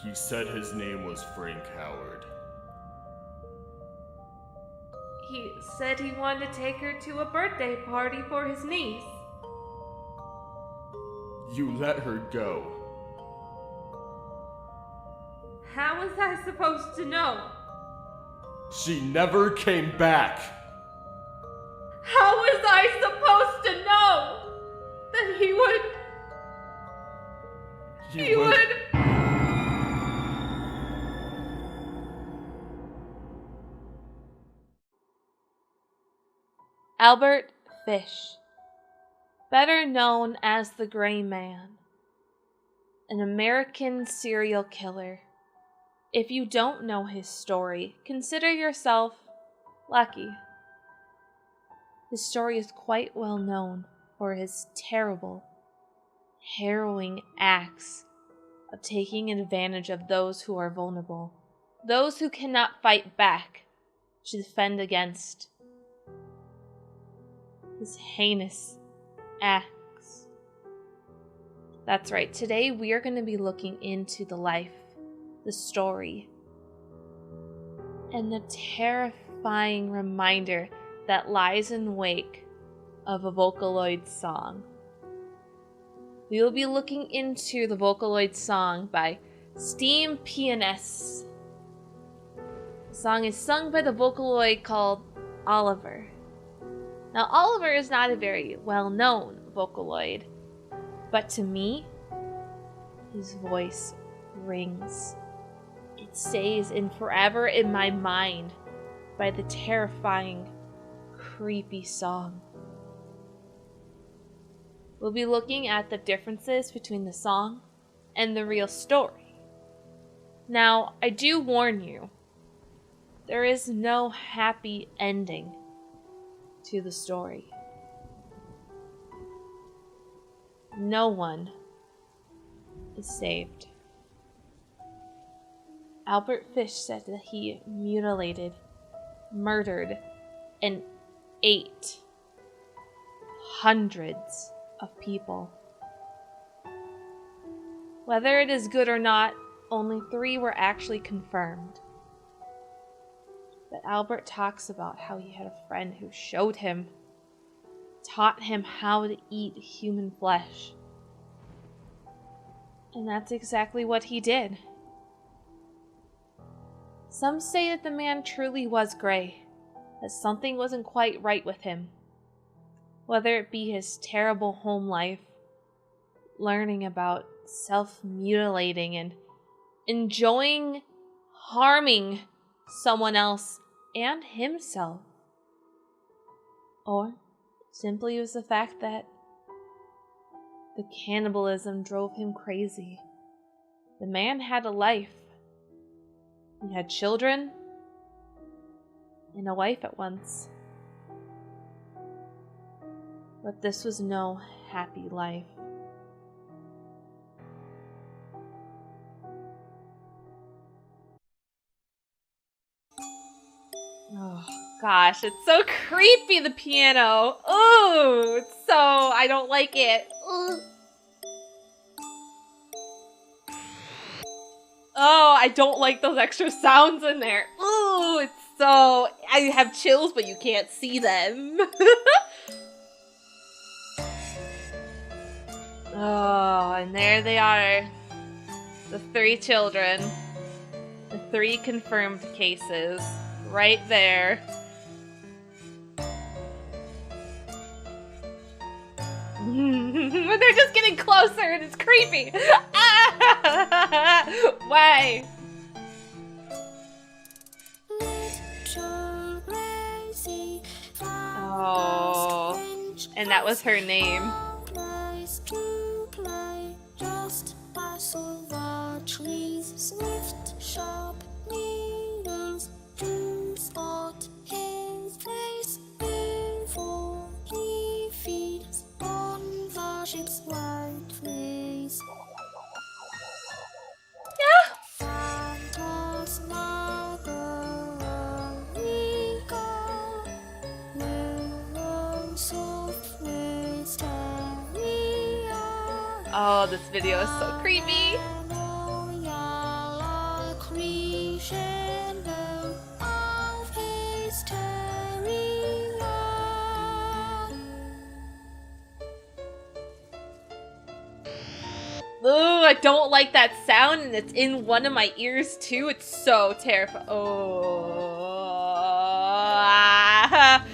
He said his name was Frank Howard. He said he wanted to take her to a birthday party for his niece. You let her go. How was I supposed to know? She never came back. How was I supposed to know that he would... He would... Albert Fish, better known as the Gray Man, an American serial killer. If you don't know his story, consider yourself lucky. His story is quite well known for his terrible, harrowing acts of taking advantage of those who are vulnerable, those who cannot fight back to defend against his heinous acts. That's right, today we are going to be looking into the life, the story, and the terrifying reminder that lies in wake of a Vocaloid song. We will be looking into the Vocaloid song by Steampianist. The song is sung by the Vocaloid called Oliver. Now, Oliver is not a very well-known Vocaloid, but to me, his voice rings. It stays in forever in my mind by the terrifying, creepy song. We'll be looking at the differences between the song and the real story. Now, I do warn you, there is no happy ending to the story. No one is saved. Albert Fish said that he mutilated, murdered, and ate hundreds of people. Whether it is good or not, only 3 were actually confirmed. But Albert talks about how he had a friend who showed him, taught him how to eat human flesh. And that's exactly what he did. Some say that the man truly was gray, that something wasn't quite right with him. Whether it be his terrible home life, learning about self-mutilating and enjoying harming someone else and himself. Or simply it was the fact that the cannibalism drove him crazy. The man had a life. He had children and a wife at once. But this was no happy life. Oh gosh, it's so creepy, the piano. Ooh, it's so, I don't like it. Ooh. Oh, I don't like those extra sounds in there. Ooh, it's so, I have chills, but you can't see them. Oh, and there they are. The 3 children. The 3 confirmed cases. Right there. They're just getting closer and it's creepy. Why? Oh, and that was her name. Spot his face before he feeds on the ship's white fleece. Yeah. Oh, this video is so creepy. I don't like that sound, and it's in one of my ears too. It's so terrifying. Oh. Ah.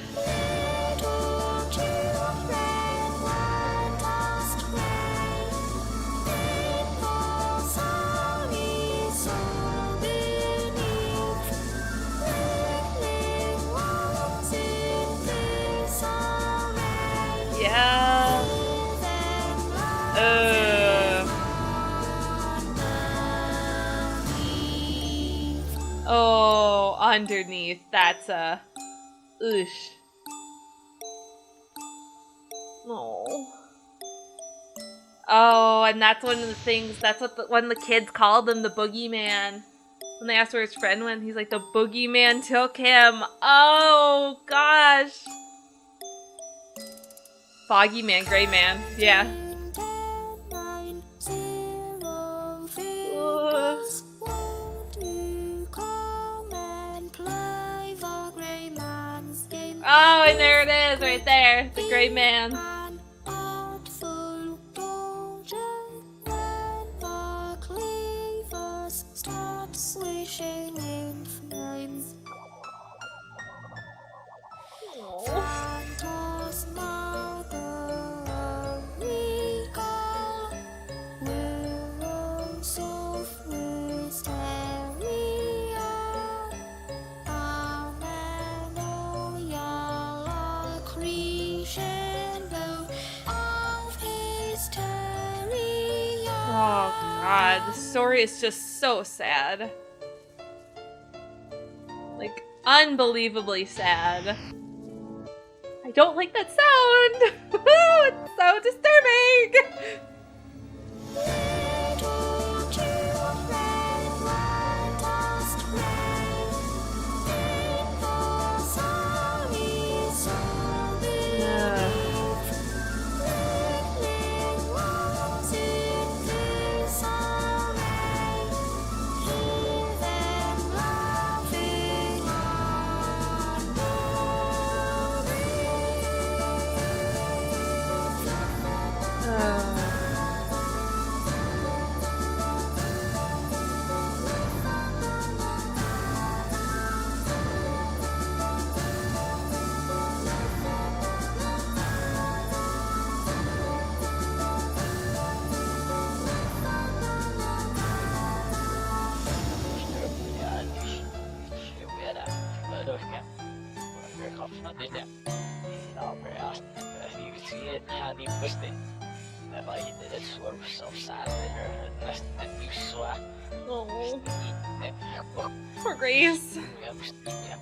Yeah. Oh, underneath. That's a... Oosh. Oh. Oh, and that's one of the things, that's what one of the kids called him, the Boogey Man. When they asked where his friend went, he's like, the Boogey Man took him. Oh, gosh. Foggy Man, Gray Man, yeah. Oh, and there it is, right there, the Gray Man. Oh god, the story is just so sad. Like, unbelievably sad. I don't like that sound! It's so disturbing! Oh, poor Grace.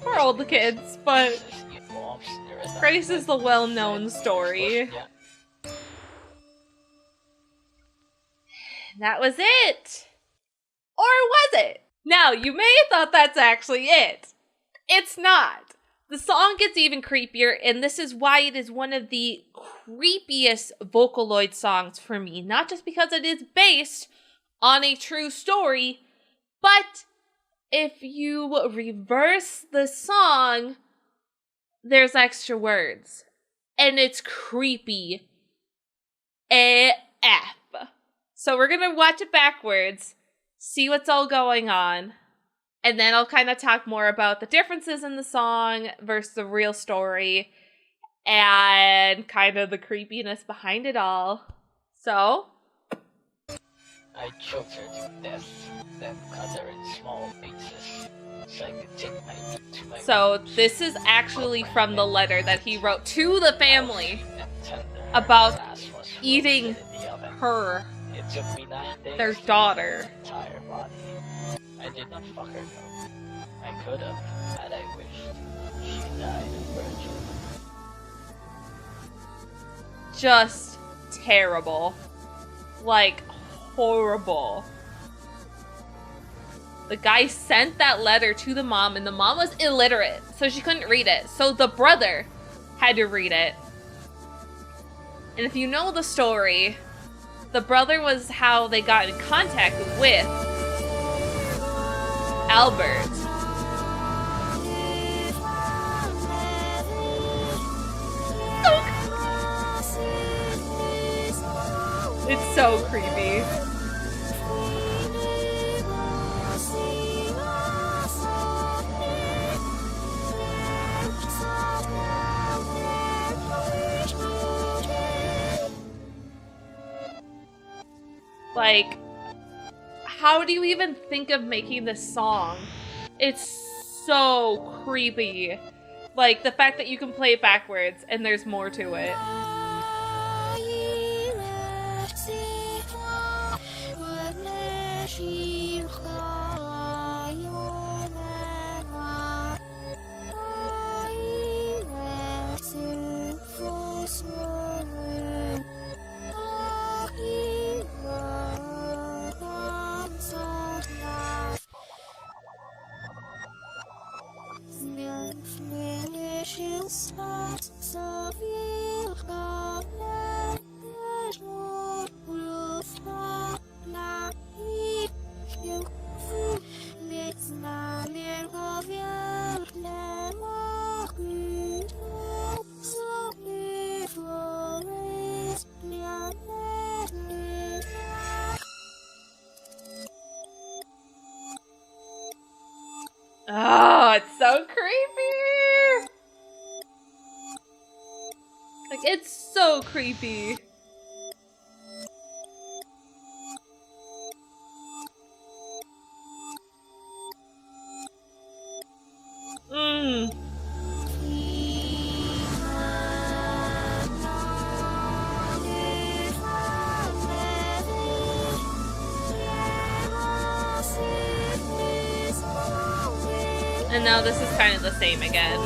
Poor all the kids, but Grace is the well-known story. That was it! Or was it? Now, you may have thought that's actually it. It's not. The song gets even creepier, and this is why it is one of the creepiest Vocaloid songs for me. Not just because it is based on a true story, but if you reverse the song, there's extra words. And it's creepy AF. So we're gonna watch it backwards, see what's all going on, and then I'll kind of talk more about the differences in the song versus the real story and kind of the creepiness behind it all. So, I choked her to death, then cut her in small pieces, so I could take my meat to my so bones. this is actually from the letter that he wrote to the family And tender, about her ass was eating roasted in the oven. her, It took me 9 days their to eat daughter. her entire body. I did not fuck her though. I could have, had I wished. She died a virgin. Just terrible. Like, horrible. The guy sent that letter to the mom, and the mom was illiterate, so she couldn't read it. So the brother had to read it. And if you know the story, the brother was how they got in contact with Albert. It's so creepy. Like, how do you even think of making this song? It's so creepy. Like, the fact that you can play it backwards and there's more to it. Oh, it's so creepy! Like, it's so creepy. And now this is kind of the same again.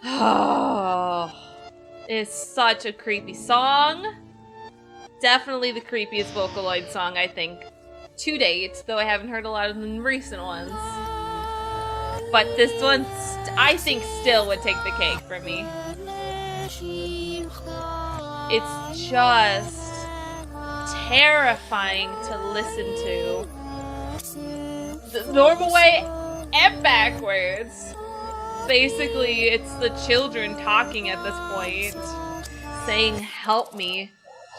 Oh, it's such a creepy song. Definitely the creepiest Vocaloid song, I think, to date, though I haven't heard a lot of the recent ones. But this one, I think, still would take the cake for me. It's just terrifying to listen to. The normal way and backwards. Basically, it's the children talking at this point, saying, "Help me,"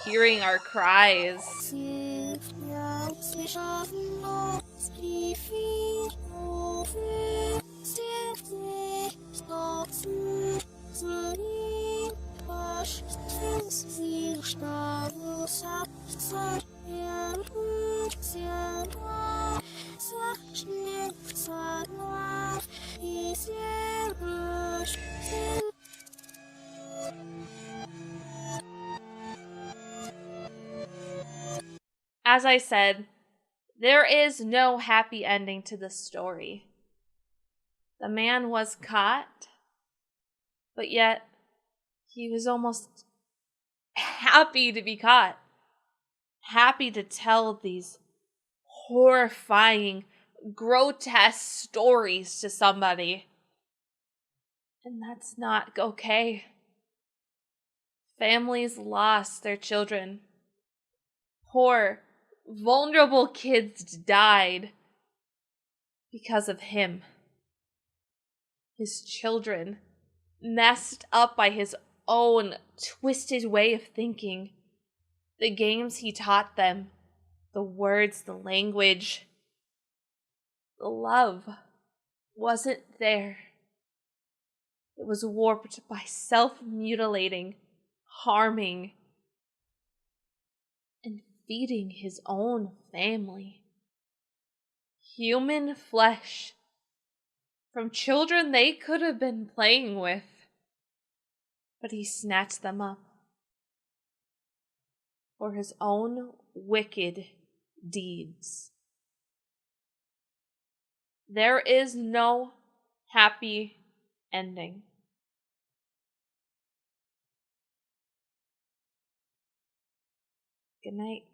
hearing our cries. As I said, there is no happy ending to this story. The man was caught, but yet he was almost happy to be caught. Happy to tell these horrifying, grotesque stories to somebody. And that's not okay. Families lost their children. Poor, vulnerable kids died because of him. His children, messed up by his own twisted way of thinking. The games he taught them, the words, the language, the love wasn't there. It was warped by self-mutilating, harming, and feeding his own family. Human flesh from children they could have been playing with, but he snatched them up for his own wicked deeds. There is no happy ending. Good night.